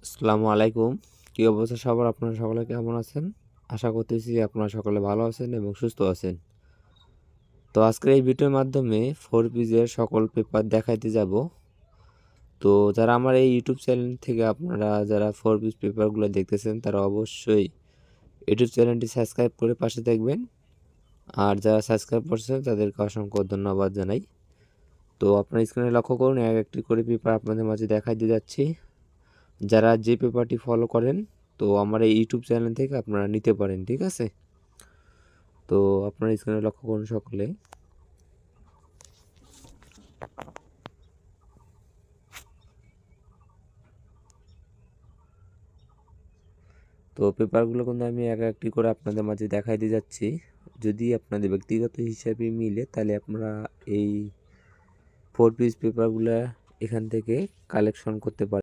আসসালামু আলাইকুম। কি অবস্থা সবার? আপনারা সকলে কেমন আছেন? আশা করতেছি আপনারা সকলে ভালো আছেন এবং সুস্থ আছেন। তো আজকের এই ভিডিওর মাধ্যমে 4 পিসের সকল পেপার দেখাইতে যাব। তো যারা আমার এই ইউটিউব চ্যানেল থেকে আপনারা যারা 4 পিস পেপারগুলো দেখতেছেন তারা অবশ্যই ইউটিউব চ্যানেলটি সাবস্ক্রাইব করে পাশে থাকবেন। আর যারা সাবস্ক্রাইব করছেন তাদেরকে অসংখ্য ধন্যবাদ জানাই। তো আপনার স্ক্রিনে লক্ষ্য করুন এক একটি করে পেপার আপনাদের মাঝে দেখাই দিয়ে যাচ্ছি। যারা যে পেপারটি ফলো করেন তো আমার এই ইউটিউব চ্যানেল থেকে আপনারা নিতে পারেন, ঠিক আছে? তো আপনারা স্ক্রিনে লক্ষ্য করুন সকলে। তো পেপারগুলো কিন্তু আমি এক একটি করে আপনাদের মাঝে দেখাই দিয়ে যাচ্ছি। যদি আপনাদের ব্যক্তিগত হিসাবে মিলে তাহলে আপনারা এই 4 পিস পেপারগুলো এখান থেকে কালেকশন করতে পারেন।